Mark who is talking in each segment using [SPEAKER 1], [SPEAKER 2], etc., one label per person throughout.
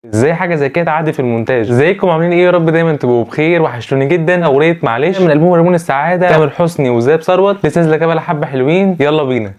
[SPEAKER 1] ازاي حاجه زي كده تعدي في المونتاج؟ ازيكم عاملين ايه؟ يا رب دايما تبقوا بخير. وحشتوني جدا. اغنيه معلش من البوم هرمون السعاده، تامر حسني وزاب ثروت، لسه نازله كده حبه حلوين. يلا بينا.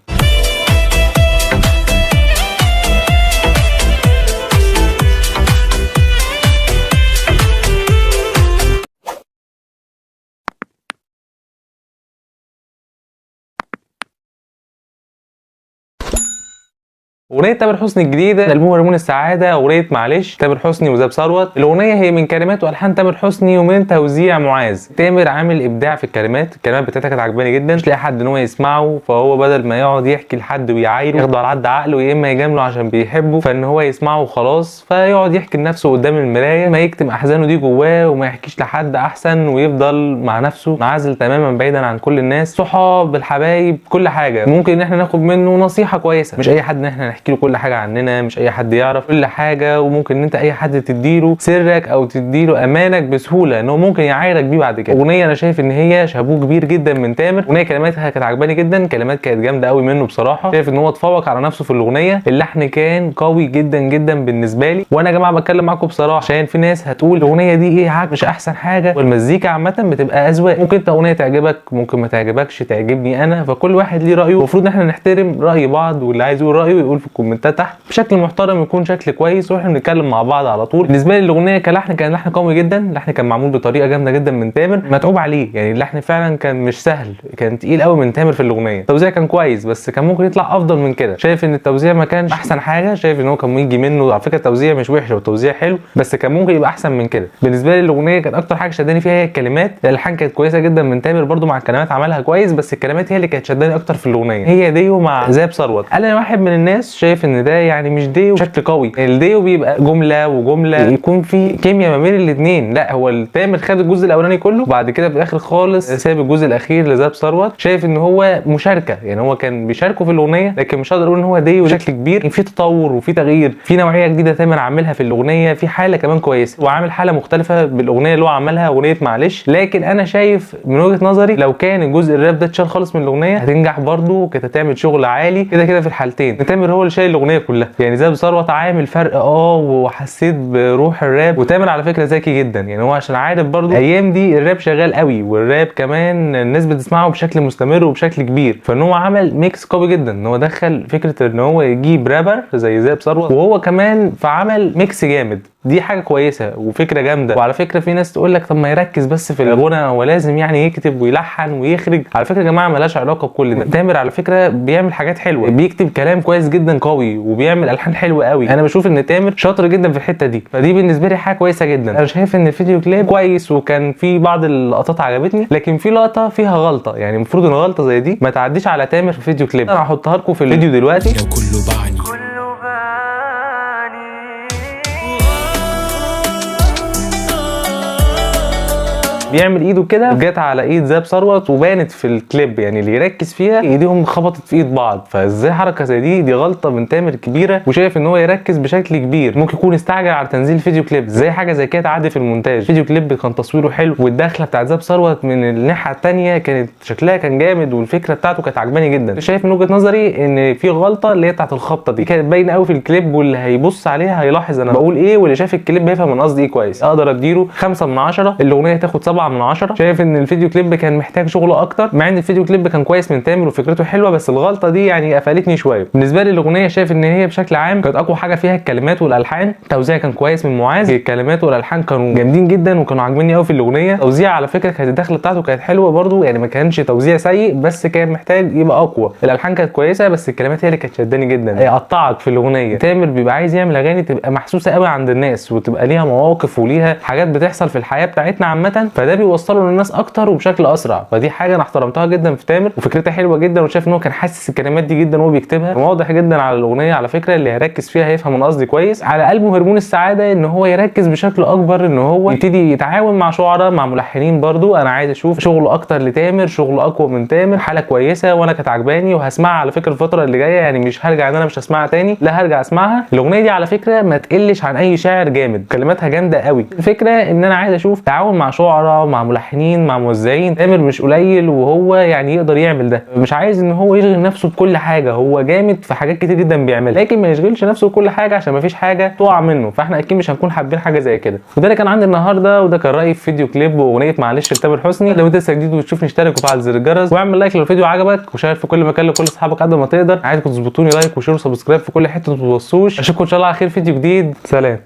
[SPEAKER 1] اغنيه تامر حسني الجديده البوم هرمون السعاده، اغنيه معلش تامر حسني وزاب ثروت. الاغنيه هي من كلمات والحان تامر حسني ومن توزيع معاذ. تامر عامل ابداع في الكلمات بتاعتها كانت عجباني جدا، مش لاقي حد ان هو يسمعه، فهو بدل ما يقعد يحكي لحد ويعايره ياخده على قد عقله، يا اما يجامله عشان بيحبه فان هو يسمعه وخلاص، فيقعد يحكي لنفسه قدام المرايه، ما يكتم احزانه دي جواه وما يحكيش لحد احسن، ويفضل مع نفسه منعزل تماما بعيدا عن كل الناس، صحاب الحبايب كل حاجه. ممكن ان احنا ناخد منه نصيحه كويسه، مش اي حد ان احنا نحكي له كل حاجه عننا، مش اي حد يعرف كل حاجه، وممكن ان انت اي حد تديله سرك او تديله امانك بسهوله ان هو ممكن يعايرك بيه بعد كده. اغنيه انا شايف ان هي شابوه كبير جدا من تامر. اغنيه كلماتها كانت عجباني جدا، كلمات كانت جامده قوي منه بصراحه. شايف ان هو اتفوق على نفسه في الاغنيه. اللحن كان قوي جدا جدا بالنسبه لي، وانا يا جماعه بتكلم معاكم بصراحه عشان في ناس هتقول الاغنيه دي ايه مش احسن حاجه، والمزيكا عامه بتبقى اذواق، ممكن انت اغنيه تعجبك ممكن ما تعجبكش، تعجبني انا، فكل واحد ليه رايه. المفروض ان احنا نحترم راي بعض، واللي عايز يقول رايه يقول في الكومنتات تحت بشكل محترم، يكون شكل كويس واحنا بنتكلم مع بعض على طول. بالنسبه لي الاغنيه كلحن كان لحن قوي جدا، اللحن كان معمول بطريقه جامده جدا من تامر، متعوب عليه. يعني اللحن فعلا كان مش سهل، كان تقيل قوي من تامر في الاغنيه. التوزيع كان كويس بس كان ممكن يطلع افضل من كده. شايف ان التوزيع ما كانش احسن حاجه، شايف ان هو كان يجي منه. على فكره التوزيع مش وحش، والتوزيع حلو، بس كان ممكن يبقى احسن من كده. بالنسبه لي الاغنيه كانت اكتر حاجه شداني فيها هي الكلمات. الالحان كانت كويسه جدا من تامر برده، مع الكلمات عملها كويس، بس الكلمات هي اللي كانت شداني اكتر في الاغنيه. هي ديو مع زاب ثروت. انا واحد من الناس شايف ان ده يعني مش ديو بشكل قوي. الديو بيبقى جمله وجمله، يكون في كيمياء ما بين الاثنين. لا، هو التامر خد الجزء الاولاني كله، وبعد كده في الاخر خالص ساب الجزء الاخير لزاب ثروت. شايف ان هو مشاركه، يعني هو كان بيشاركه في الاغنيه، لكن مش هقدر اقول ان هو ديو بشكل كبير. في تطور وفي تغيير، في نوعيه جديده تامر عاملها في الاغنيه، في حاله كمان كويسه، وعامل حاله مختلفه بالاغنيه اللي هو عملها، اغنيه معلش. لكن انا شايف من وجهه نظري لو كان الجزء الراب ده اتشال خالص من الاغنيه هتنجح برده، وكانت هتعمل شغل عالي كده كده في الحالتين. تامر هو اللي شايل الاغنيه كلها، يعني زاب ثروت عامل فرق وحسيت بروح الراب. وتامر على فكره ذكي جدا، يعني هو عشان عارف برضو الايام دي الراب شغال قوي، والراب كمان الناس بتسمعه بشكل مستمر وبشكل كبير، فان هو عمل ميكس قوي جدا، ان هو دخل فكره ان هو يجيب رابر زي زاب ثروت، وهو كمان فعمل ميكس جامد. دي حاجه كويسه وفكره جامده. وعلى فكره في ناس تقول لك طب ما يركز بس في الغنى، هو لازم يعني يكتب ويلحن ويخرج. على فكره يا جماعه مالهاش علاقه بكل ده. تامر على فكره بيعمل حاجات حلوه، بيكتب كلام كويس جدا قوي، وبيعمل الحان حلوه قوي. انا بشوف ان تامر شاطر جدا في الحته دي، فدي بالنسبه لي حاجه كويسه جدا. انا شايف ان الفيديو كليب كويس، وكان في بعض اللقطات عجبتني، لكن في لقطه فيها غلطه، يعني المفروض ان غلطه زي دي ما تعديش على تامر في فيديو كليب. انا هحطها لكم في الفيديو دلوقتي.
[SPEAKER 2] لو كله بعني
[SPEAKER 1] بيعمل ايده كده جت على ايد زاب ثروت وبانت في الكليب، يعني اللي يركز فيها ايديهم خبطت في ايد بعض. فازاي حركه زي دي غلطه من تامر كبيره، وشايف ان هو يركز بشكل كبير. ممكن يكون استعجل على تنزيل فيديو كليب. ازاي حاجه زي كده تعدي في المونتاج؟ فيديو كليب كان تصويره حلو، والدخله بتاعت زاب ثروت من الناحيه الثانيه كانت شكلها كان جامد، والفكره بتاعته كانت عجباني جدا. شايف من وجهه نظري ان في غلطه اللي هي بتاعت الخبطه دي، كانت باينه قوي في الكليب، واللي هيبص عليها هيلاحظ انا بقول ايه، واللي شاف الكليب هيفهم من قصدي ايه كويس. اقدر اديله 5 من 10. الاغنيه تاخد 7 من 10. شايف ان الفيديو كليب كان محتاج شغل اكتر، مع ان الفيديو كليب كان كويس من تامر وفكرته حلوه، بس الغلطه دي يعني قفلتني شويه. بالنسبه لي الاغنيه شايف ان هي بشكل عام كانت اقوى حاجه فيها الكلمات والالحان. التوزيع كان كويس من معاذ، الكلمات والالحان كانوا جامدين جدا وكانوا عاجبني قوي في الاغنيه. توزيع على فكره كانت الدخله بتاعته كانت حلوه برده، يعني ما كانش توزيع سيء، بس كان محتاج يبقى اقوى. الالحان كانت كويسه، بس الكلمات هي اللي كانت شداني جدا، يقطعك في الاغنيه. تامر بيبقى عايز يعمل اغاني تبقى محسوسه قوي عند الناس، وتبقى ليها مواقف وليها حاجات بتحصل في الحياه بتاعتنا عامه، فده بيوصله للناس اكتر وبشكل اسرع. فدي حاجه انا احترمتها جدا في تامر، وفكرتها حلوه جدا، وشايف ان هو كان حاسس الكلمات دي جدا وهو بيكتبها. واضح جدا على الاغنيه على فكره، اللي هيركز فيها هيفهم من قصدي كويس. على البوم هرمون السعاده ان هو يركز بشكل اكبر، ان هو يبتدي يتعاون مع شعراء مع ملحنين برضو. انا عايز اشوف شغل اكتر لتامر، شغل اقوى من تامر، حاله كويسه، وانا كانت عجباني وهسمعها على فكره الفتره اللي جايه. يعني مش هرجع ان انا مش هسمعها تاني، لا هرجع اسمعها. الاغنيه دي على فكره ما تقلش عن اي شاعر جامد، كلماتها جامده قوي. الفكره ان انا عايز اشوف تعاون مع شعراء مقطوعه مع ملحنين مع موزعين. تامر مش قليل وهو يعني يقدر يعمل ده، مش عايز ان هو يشغل نفسه بكل حاجه، هو جامد في حاجات كتير جدا بيعملها، لكن ما يشغلش نفسه بكل حاجه عشان ما فيش حاجه تقع منه، فاحنا اكيد مش هنكون حابين حاجه زي كده. وده اللي كان عندي النهارده، وده كان رايي في فيديو كليب واغنيه معلش لتامر حسني. لو انت لسه جديد وتشوفني اشترك وفعل زر الجرس واعمل لايك لو الفيديو عجبك، وشير في كل مكان لكل اصحابك قد ما تقدر. عايزكم تظبطوني لايك وشير وسبسكرايب في كل حته ما تبصوش. اشوفكم ان شاء الله على خير فيديو جديد. سلام.